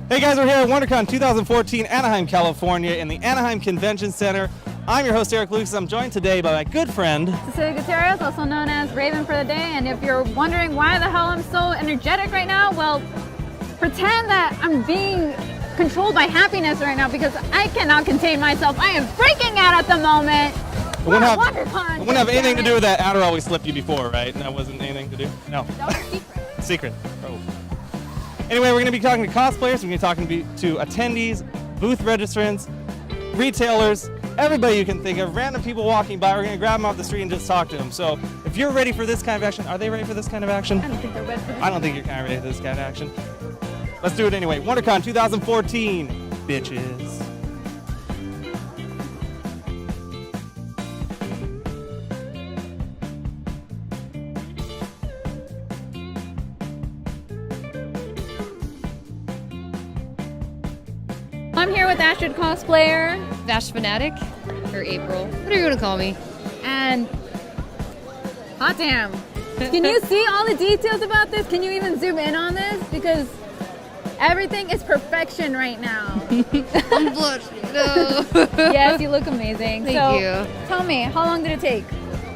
Hey guys, we're here at WonderCon 2014, Anaheim, California, in the Anaheim Convention Center. I'm your host, Eric Lucas. I'm joined today by my good friend, Cecilia Gutierrez, also known as Raven for the day. And if you're wondering why the hell I'm so energetic right now, well, pretend that I'm being controlled by happiness right now because I cannot contain myself. I am freaking out at the moment. It wouldn't have anything to do with that Adderall we slipped you before, right? That wasn't anything to do? No. That was secret. Secret. Oh. Anyway, we're going to be talking to cosplayers, we're going to be talking to attendees, booth registrants, retailers, everybody you can think of, random people walking by. We're going to grab them off the street and just talk to them. So if you're ready for this kind of action, are they ready for this kind of action? I don't think they're ready for this. I don't think you're kind of ready for this kind of action. Let's do it anyway. WonderCon 2014, bitches. I'm here with Astrid Cosplayer. Vash Fanatic, or April, what are you gonna call me? And hot damn. Can you see all the details about this? Can you even zoom in on this? Because everything is perfection right now. I'm blushing. No. Yes, you look amazing. Thank you. Tell me, how long did it take?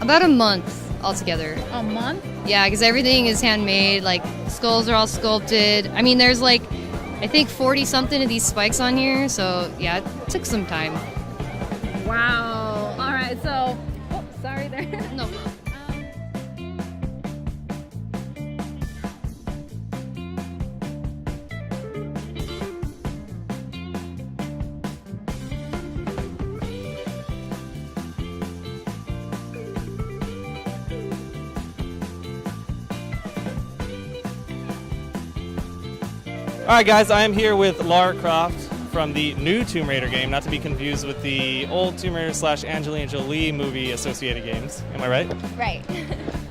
About a month altogether. A month? Yeah, because everything is handmade. Like skulls are all sculpted. I mean, there's like, I think 40 something of these spikes on here. So yeah, it took some time. Wow. All right. So, oh, sorry there. No problem. All right, guys, I am here with Lara Croft from the new Tomb Raider game, not to be confused with the old Tomb Raider / Angelina Jolie movie associated games. Am I right? Right.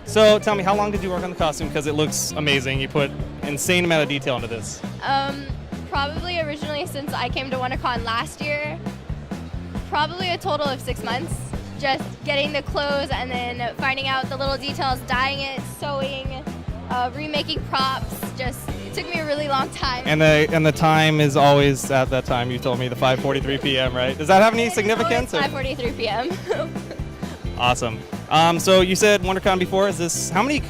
So tell me, how long did you work on the costume? Because it looks amazing. You put insane amount of detail into this. Probably originally since I came to WonderCon last year, probably a total of 6 months. Just getting the clothes and then finding out the little details, dyeing it, sewing, remaking props, it took me a really long time. And the time is always at that time. You told me the 5:43 p.m., right? Does that have any significance? 5:43 p.m. Awesome. So you said WonderCon before. Is this how many?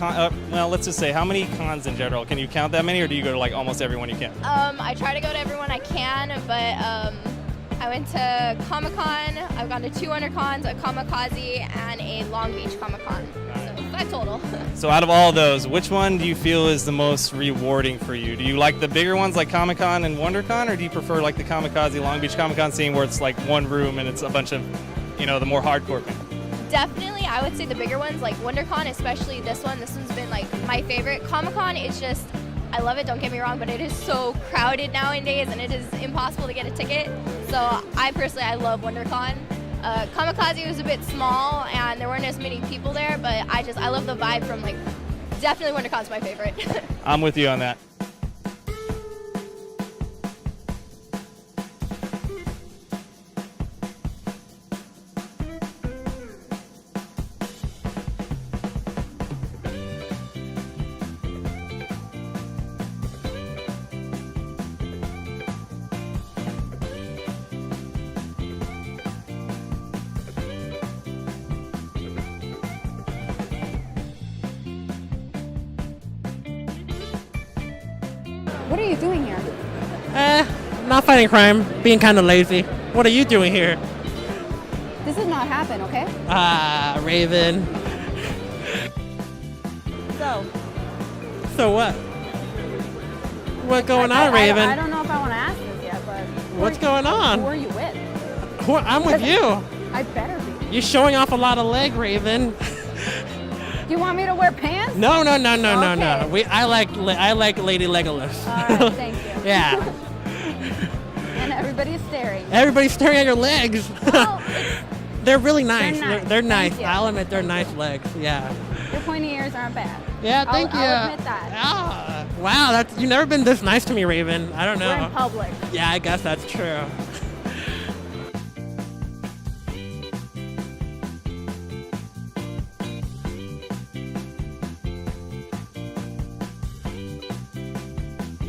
Well, let's just say how many cons in general? Can you count that many, or do you go to like almost everyone you can? I try to go to everyone I can, but I went to Comic-Con. I've gone to 2 WonderCons, a COMIKAZE, and a Long Beach Comic-Con. So 5 total. So out of all those, which one do you feel is the most rewarding for you? Do you like the bigger ones like Comic-Con and WonderCon, or do you prefer like the COMIKAZE Long Beach Comic-Con scene where it's like one room and it's a bunch of, the more hardcore people? Definitely, I would say the bigger ones, like WonderCon, especially this one. This one's been like my favorite. Comic-Con is just, I love it, don't get me wrong, but it is so crowded nowadays and it is impossible to get a ticket. So I love WonderCon. COMIKAZE was a bit small and there weren't as many people there, but I love the vibe from definitely WonderCon's my favorite. I'm with you on that. What are you doing here? Not fighting crime, being kind of lazy. What are you doing here? This did not happen, okay? Raven. So what? What's going on, Raven? I don't know if I want to ask this yet, but... What's going on? Who are you with? I'm with you. I better be. You're showing off a lot of leg, Raven. Do you want me to wear pants? No. Okay. I like Lady Legolas. All right, thank you. Yeah. And everybody's staring. Everybody's staring at your legs. Well, They're really nice. They're nice. They're nice. Thank you. I'll admit they're nice legs. Yeah. your pointy ears aren't bad. Yeah, thank you. I'll admit that. Ah, wow, you've never been this nice to me, Raven. I don't know. We're in public. Yeah, I guess that's true.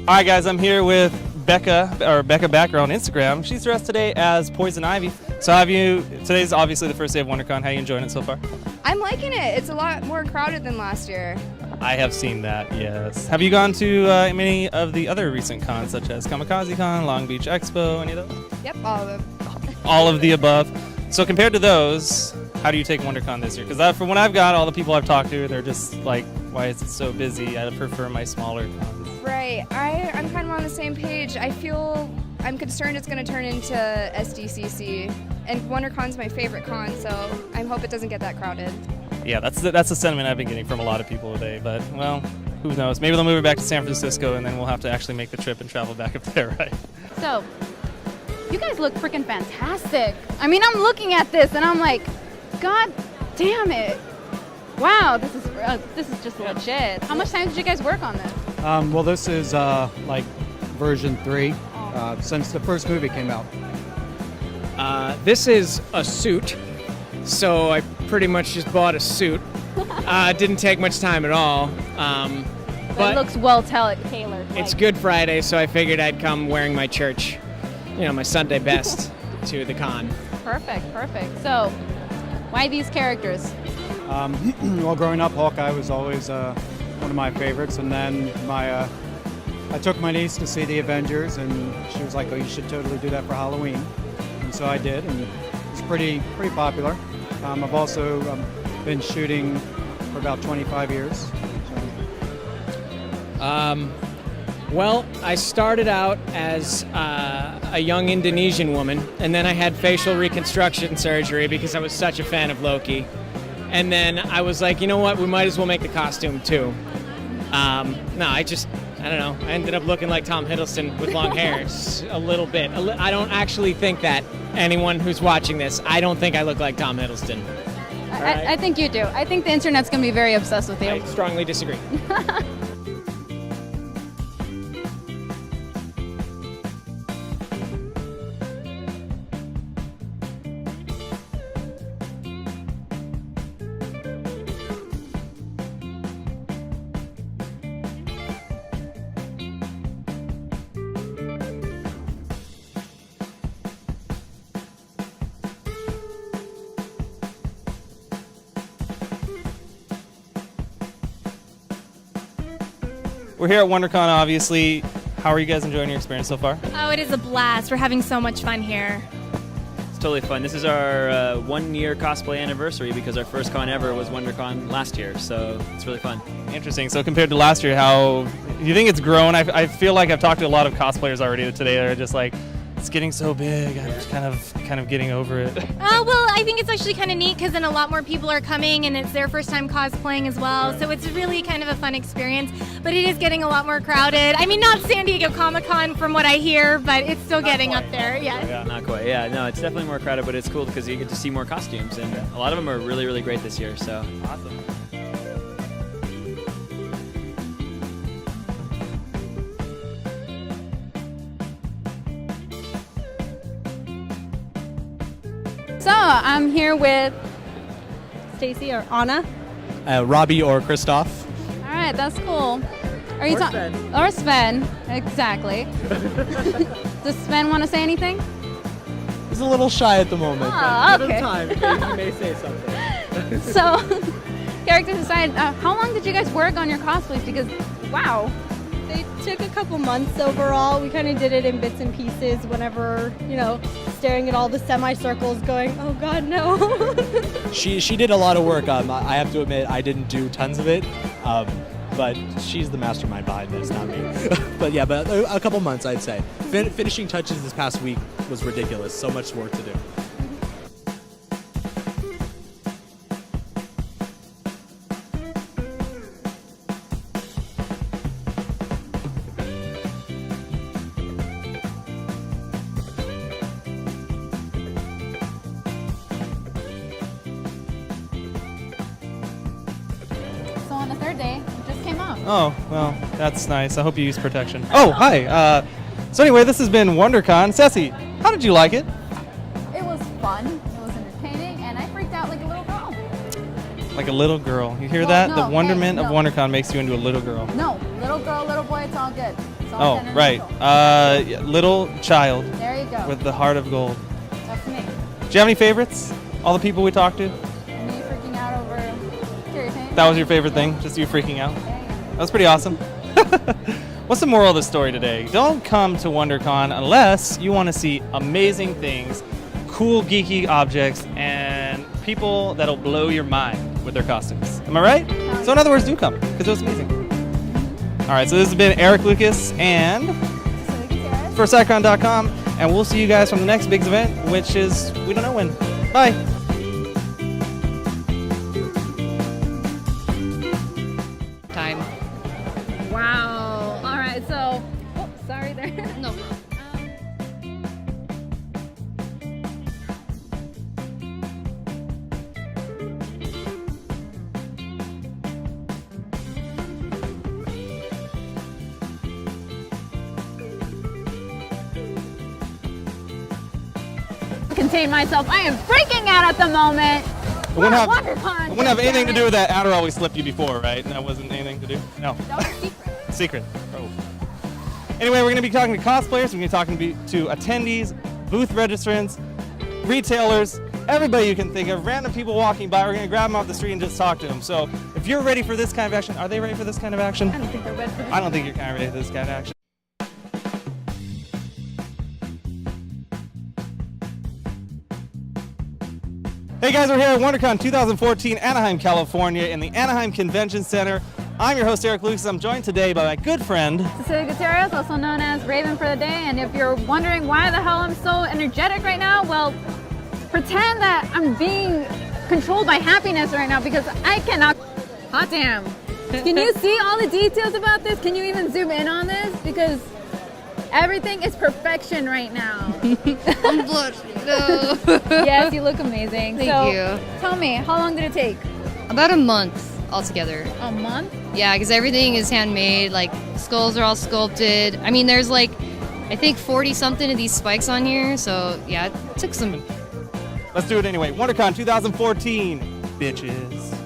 All right, guys, I'm here with Becca Backer on Instagram. She's dressed today as Poison Ivy. So today's obviously the first day of WonderCon. How are you enjoying it so far? I'm liking it. It's a lot more crowded than last year. I have seen that, yes. Have you gone to many of the other recent cons, such as COMIKAZE Con, Long Beach Expo, any of those? Yep, all of them. All of the above. So compared to those, how do you take WonderCon this year? Because from what I've got, all the people I've talked to, they're just like, why is it so busy? I prefer my smaller cons. Right. I'm kind of on the same page. I'm concerned it's going to turn into SDCC. And WonderCon's my favorite con, so I hope it doesn't get that crowded. Yeah, that's the sentiment I've been getting from a lot of people today. But, well, who knows? Maybe they'll move it back to San Francisco, and then we'll have to actually make the trip and travel back up there, right? So, you guys look freaking fantastic. I mean, I'm looking at this and I'm like, God damn it. Wow, this is just legit. How much time did you guys work on this? Well, this is like version 3 since the first movie came out. This is a suit, so I pretty much just bought a suit. Didn't take much time at all. But it looks well tailored. It's Good Friday, so I figured I'd come wearing my church, my Sunday best to the con. Perfect. So, why these characters? Well, growing up, Hawkeye was always one of my favorites, and then I took my niece to see the Avengers, and she was like, "Oh, you should totally do that for Halloween," and so I did, and it's pretty popular. I've also been shooting for about 25 years. Well, I started out as a young Indonesian woman, and then I had facial reconstruction surgery because I was such a fan of Loki. And then I was like, you know what, we might as well make the costume too. I don't know. I ended up looking like Tom Hiddleston with long hair a little bit. I don't actually think that anyone who's watching this, I don't think I look like Tom Hiddleston. Right? I think you do. I think the internet's going to be very obsessed with you. I strongly disagree. We're here at WonderCon, obviously. How are you guys enjoying your experience so far? Oh, it is a blast. We're having so much fun here. It's totally fun. This is our 1-year cosplay anniversary because our first con ever was WonderCon last year, so it's really fun. Interesting. So compared to last year, how do you think it's grown? I feel like I've talked to a lot of cosplayers already today. They're just like, it's getting so big. I'm just kind of getting over it. Well, I think it's actually kind of neat because then a lot more people are coming and it's their first time cosplaying as well. So it's really kind of a fun experience. But it is getting a lot more crowded. I mean, not San Diego Comic-Con from what I hear, but it's still getting up there. Yeah. Not quite. Yeah, no, it's definitely more crowded, but it's cool because you get to see more costumes, and a lot of them are really, really great this year. So Awesome. So, I'm here with Stacy or Anna. Robbie or Christoph. All right, that's cool. Are you Sven. Or Sven, exactly. Does Sven want to say anything? He's a little shy at the moment. Oh, but give okay. him time. He may say something. So, characters aside, how long did you guys work on your cosplays? Because, wow. They took a couple months overall. We kind of did it in bits and pieces whenever, staring at all the semicircles going, oh God, no. She did a lot of work. I have to admit, I didn't do tons of it. But she's the mastermind behind this, not me. But a couple months, I'd say. Finishing touches this past week was ridiculous. So much work to do. So on the third day, it just came out. Oh, well, that's nice. I hope you use protection. Oh, hi. So anyway, this has been WonderCon. Ceci, how did you like it? It was fun, it was entertaining, and I freaked out like a little girl. Like a little girl. You hear Well, that? no, The wonderment hey, of no. WonderCon makes you into a little girl. No, little girl, little boy, it's all good. So I'll Oh, send an right. initial. Yeah, little child There you go. with the heart of gold. That's me. Do you have any favorites? All the people we talked to? Me freaking out over Terry Payne. That was your favorite thing? Just you freaking out? That was pretty awesome. What's the moral of the story today? Don't come to WonderCon unless you want to see amazing things, cool geeky objects, and people that'll blow your mind with their costumes. Am I right? So in other words, do come, because it was amazing. All right, so this has been Eric Lucas and for Cycron.com, and we'll see you guys from the next big event, which is, we don't know when. Bye. Time. Wow. All right, so, oh, sorry there. No. Contain myself. I am freaking out at the moment. It wouldn't have, WonderCon. it wouldn't have anything to do with goddammit. that Adderall we slipped you before, right? That wasn't anything to do? No. That was secret. Secret. Oh. Anyway, we're going to be talking to cosplayers. We're going to be talking to attendees, booth registrants, retailers, everybody you can think of, random people walking by. We're going to grab them off the street and just talk to them. So if you're ready for this kind of action, are they ready for this kind of action? I don't think they're ready for this. I don't think you're kind of ready for this kind of action. Hey guys, we're here at WonderCon 2014, Anaheim, California, in the Anaheim Convention Center. I'm your host, Eric Lucas. I'm joined today by my good friend, Cecilia Gutierrez, also known as Raven for the day. And if you're wondering why the hell I'm so energetic right now, well, pretend that I'm being controlled by happiness right now because I cannot. Hot damn. Can you see all the details about this? Can you even zoom in on this? Because everything is perfection right now. I'm blushing. No. Yes, you look amazing. Thank so, you. Tell me, how long did it take? About a month altogether. A month? Yeah, because everything is handmade. Like, skulls are all sculpted. I mean, there's like, I think 40 something of these spikes on here. So, yeah, it took some. let's do it anyway. WonderCon 2014, bitches.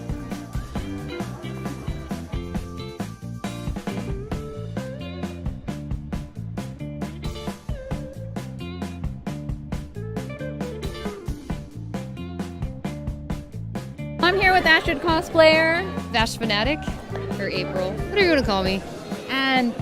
I'm here with Astrid Cosplayer. Vash Fanatic or April. What are you going to call me? And